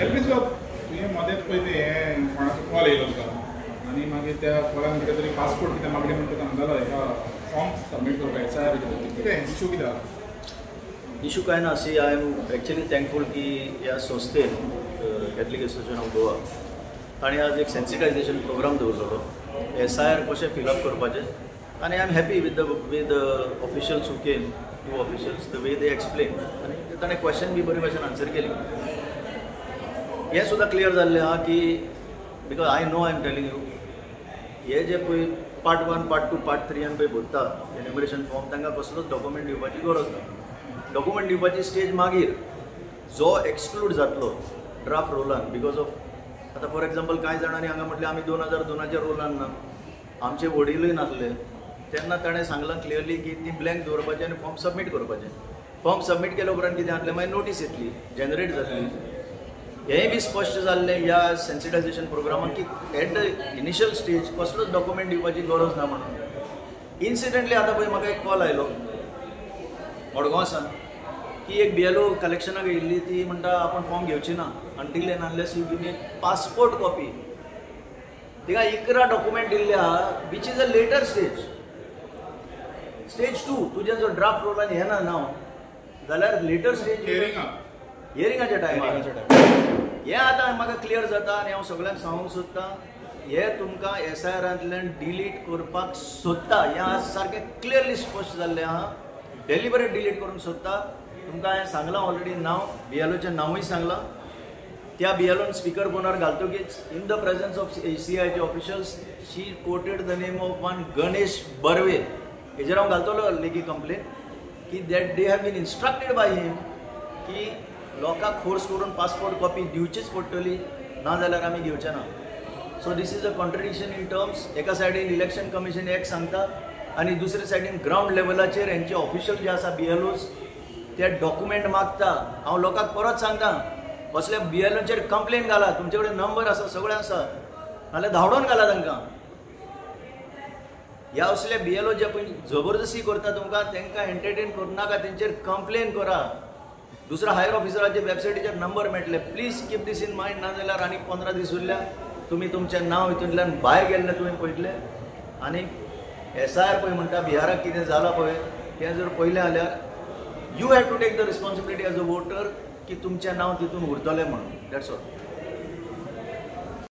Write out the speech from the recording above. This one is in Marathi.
एलपी सर तुवें मदेंच पळय तें कोणाचो कॉल येयलो तुका आनी मागीर त्या कॉलान कितें तरी पासपोर्ट कितें मागणी म्हणटा तुका सांगतालो हेका फॉर्म सबमीट करपाक एसआयआर कितें इशू कितें आहा? इशू काय ना see I am actually thankful की ह्या संस्थेन कॅथलीक असोसिएशन ऑफ गोवा ताणें आज एक सेन्सिटायझेशन प्रोग्राम दवरलेलो एसआयआर कशें फिलअप करपाचें आनी I am happy with officials who came to officials the way they explain आनी ताणें क्वेश्चन बी बरे भशेन आन्सर केली. हें सुद्दां क्लियर जाल्लें आहा की because I know I am telling you हे जे पळय पार्ट 1 पार्ट 2 पार्ट 3 पळय भरता एन्युमरेशन फॉर्म तांकां कसलोच डॉक्युमेंट दिवपाची गरज ना. डॉक्युमेंट दिवपाची स्टेज मागीर जो एक्सक्लूड जातलो ड्राफ्ट रोलान बिकॉज ऑफ आतां फॉर एग्जाम्पल कांय जाणांनी हांगा म्हटलें आमी 2002च्या रोलान ना आमचे वडीलूय नासले तेन्ना ताणें सांगलां क्लियरली की ती ब्लँक दवरपाचें आनी फॉर्म सबमीट करपाचें. फॉर्म सबमीट केल्या उपरांत कितें जातलें मागीर नोटीस येतली जनरेट जातली. हेंय बी स्पश्ट जाल्लें ह्या सेन्सिटायझेशन प्रोग्रामाक की एट द इनिशियल स्टेज कसलोच डॉक्युमेंट दिवपाची गरज ना म्हणून. इन्सिडंटली आतां पळय म्हाका एक कॉल आयलो मडगांवसान की एक BLO कलेक्शनाक येयल्ली ती म्हणटा आपण फॉर्म घेवची ना until end unless you give me passport copy. तिका 11 डॉक्युमेंट दिल्ले आहा which is a later stage. Stage 2 तुजें जर ड्राफ्ट रोलान येना नांव जाल्यार लेटर स्टेज हियरिंगाच्या टायमार हें आतां म्हाका क्लियर जाता आनी हांव सगळ्यांक सांगूंक सोदतां हें तुमकां एसआयआरांतल्यान डिलीट करपाक सोदता हें आज सारकें क्लियरली स्पश्ट जाल्लें आहा. डेलिबरेट डिलीट करूंक सोदता. तुमकां हांवें सांगलां ऑलरेडी नांव BLOचें नांवूय सांगलां. त्या BLOन स्पीकर फोनार घालतकीच इन द प्रेझन्स ऑफ ACIचे officials she quoted the name of one Ganesh Barve. हेजेर हांव घालतलो लेगी कंप्लेन की that they have been instructed by him की लोकांक फोर्स करून पासपोर्ट कॉपी दिवचीच पडटली नाजाल्यार आमी घेवचे ना. So this is a contradiction in terms. एका सायडीन इलेक्शन कमिशन एक सांगता आनी दुसरे सायडीन ग्राउंड लेवलाचेर हेंचे ऑफिशियल जे आसा BLOs ते डॉक्युमेंट मागता. हांव लोकांक परत सांगता असल्या BLOचेर कंप्लेन घाला. तुमचे कडेन नंबर आसा सगळें आसा नाजाल्यार धांवडोन घाला तांकां. ह्या असले BLO जे पळय जबरदस्ती करता तुमकां तांकां एंटरटेन करूं नाका. तेंचेर कंप्लेन करा. दुसऱ्या हायर ऑफिसराचे वेबसायटीचेर नंबर मेळटले. Please keep this in mind नाजाल्यार आनी 15 दीस उरल्या तुमी तुमचें नांव हितूंतल्यान भायर गेल्लें तुवें पळयतलें. आनी SIR पळय म्हणटा बिहाराक कितें जालां पळय तें जर पळयलें जाल्यार you have to take the responsibility as a voter की तुमचें नांव तितून उरतलें म्हणून. That's all.